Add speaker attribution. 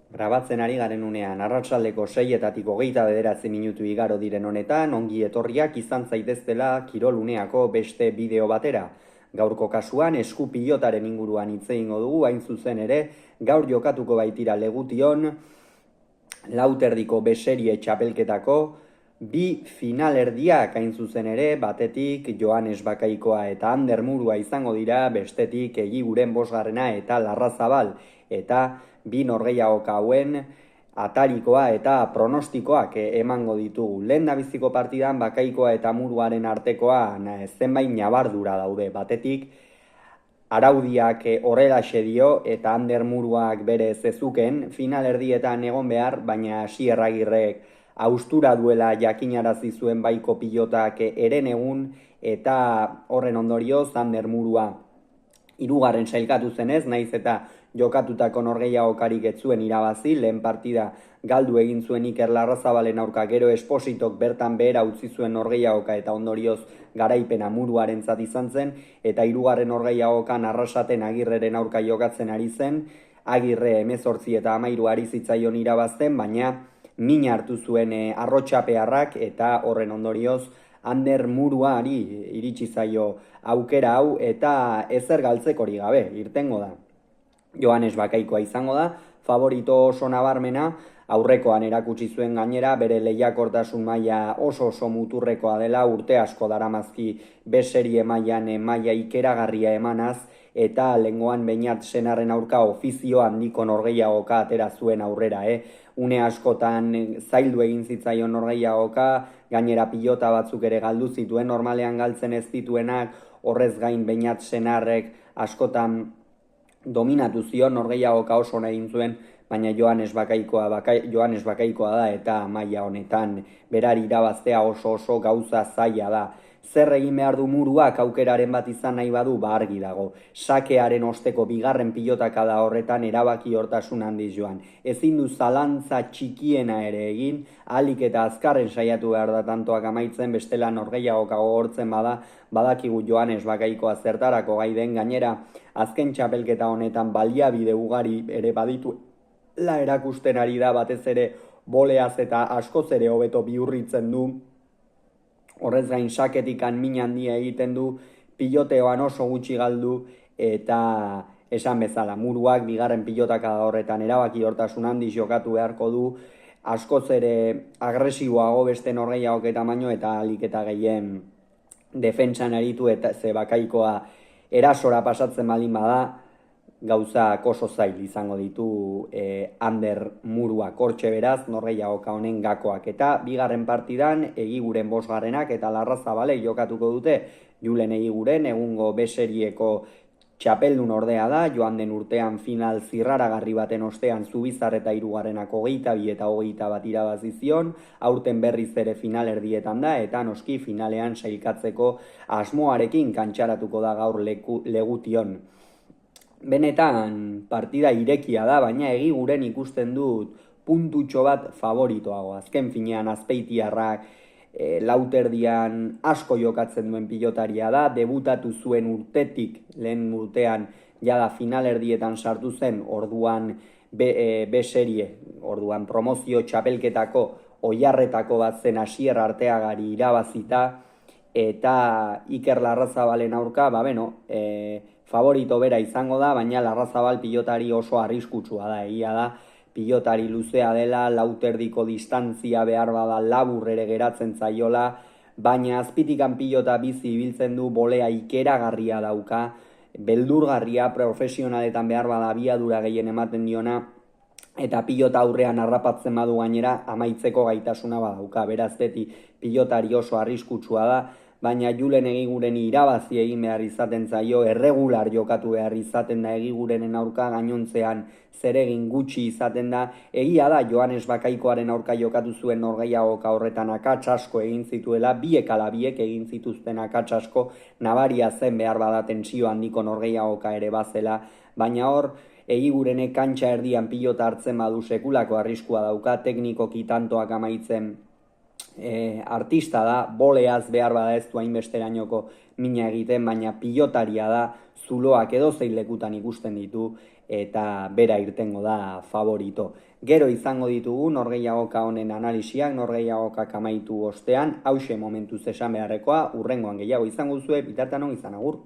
Speaker 1: Grabatzen ari garen unean, arratsaldeko 6:29 minutu igaro diren honetan, ongi etorriak izan zaiteztela kiroluneako beste bideo batera. Gaurko kasuan, esku pilotaren inguruan hitz egingo dugu, hain zuzen ere, gaur jokatuko baitira Legution, Lauterdiko beserie txapelketako, bi finalerdiak hain zuzen ere, batetik Joanes Bakaikoa eta Ander Murua izango dira, bestetik Egiguren bosgarrena eta Larrazabal, eta bi norgehiagoka hauen atarikoa eta pronostikoak emango ditugu. Lehendabiziko partidan Bakaikoa eta Muruaren artekoa zenbait ñabardura daude. Batetik, araudiak horrelaxe dio eta Ander Muruak bere zezuken finalerdietan egon behar, baina Asier Agirrek haustura duela jakinarazi zuen baiko pilotak eren egun, eta horren ondorioz Ander Murua hirugarren sailkatu zenez, naiz eta jokatutako norgehiagokarik ez zuen irabazi, lehen partida galdu egin zuen Iker Larrazabalen aurka, gero Espositok bertan behera utzi zuen norgehiagoka eta ondorioz garaipena Muruarentzat izan zen, eta hirugarren norgehiagokan Arrasaten Agirreren aurka jokatzen ari zen, Agirre 18 eta 13 ari zitzaion irabazten, baina min hartu zuen arrotxapearrak eta horren ondorioz Ander Muruari iritsi zaio aukera hau eta ezer galtzekori gabe, irtengo da. Joanes Bakaikoa izango da, favorito oso nabarmena, aurrekoan erakutsi zuen gainera, bere lehiakortasun maila oso muturrekoa dela, urte asko daramazki beserie mailan maila ikeragarria emanaz, eta lengoan Beñat Senarren aurka ofizio handiko norgehiagoka atera zuen aurrera. Une askotan zaildu egin zitzaion norgehiagoka, gainera pilota batzuk ere galdu zituen, normalean galtzen ez dituenak, horrez gain Beñat Senarrek askotan dominatu zion, norgehiagoka oso egin zuen, baina Joanes Bakaikoa da eta maila honetan berari irabaztea oso gauza zaila da. Zer egin behar du Muruak aukeraren bat izan nahi badu, argi dago. Sakearen osteko bigarren pilotaka da horretan erabaki hortasun handiz joan. Ezin du zalantza txikiena ere egin, ahalik eta azkarren saiatu behar da tantoak amaitzen, bestela norgehiagoka gogortzen badakigu Joanes Bakaikoa zertarako gai den, gainera azken txapelketa honetan baliabide ugari ere baditu la erakusten ari da, batez ere boleaz eta askoz ere hobeto bihurritzen du. Horrez gain saketikan min handia egiten du, piloteoan oso gutxi galdu, eta esan bezala Muruak bigarren pilotaka da horretan erabaki hortasun handiz jokatu beharko du, askoz ere agresiboago beste norgehiagok eta baino, eta ahalik eta gehien defentsan aritu, eta ze Bakaikoa erasora pasatzen baldin bada, gauza oso zail izango ditu Ander Muruak. Hortxe beraz, norgehiagoka honen gakoak. Eta bigarren partidan, Egiguren bosgarrenak eta Larrazabale jokatuko dute. Julen Egiguren egungo beserieko txapeldun ordea da, joan den urtean final zirraragarri baten ostean Zubizar eta hirugarrenak 22 eta 21 irabazi zion, aurten berriz ere finalerdietan da, eta noski finalean sailkatzeko asmoarekin kantxaratuko da gaur Legution. Benetan partida irekia da, baina Egiguren ikusten dut puntutxo bat favoritoago. Azken finean Azpeitiarrak Lauterdian asko jokatzen duen pilotaria da, debutatu zuen urtetik, lehen urtean jada finalerdietan sartu zen, orduan B-serie, orduan promozio txapelketako oiarretako bat zen Asier Arteagari irabazita, eta Iker Larrazabalen aurka, favorito bera izango da, baina Larrazabal pilotari oso arriskutsua da, egia da, pilotari luzea dela, Lauterdiko distantzia behar bada labur ere geratzen zaiola, baina azpitikan pilota bizi ibiltzen du, bolea ikeragarria dauka, beldurgarria, profesionaletan behar bada abiadura gehien ematen diona, eta pilota aurrean harrapatzen badu gainera amaitzeko gaitasuna badauka, beraz beti pilotari oso arriskutsua da, baina Julen Egiguren irabazi egin behar izaten zaio, erregular jokatu behar izaten da Egigurenen aurka, gainontzean zeregin gutxi izaten da, egia da Joanes Bakaikoaren aurka jokatu zuen norgehiagoka horretan akats asko egin zituela, biek egin zituzten akats asko, nabaria zen behar bada tensio handiko norgehiagoka ere bazela, baina hor, Egigurenek kantxa erdian pilota hartzen badu sekulako arriskua dauka, teknikoki tantoak amaitzen artista da, boleaz behar bada ez du hainbesterainoko mina egiten, baina pilotaria da, zuloak edozein lekutan ikusten ditu, eta bera irtengo da favorito. Gero izango ditugu norgehiagoka honen analisiak, norgehiagokak amaitu ostean, hause momentuz esan beharrekoa, urrengoan gehiago izango zuen, bitartean on izan agur.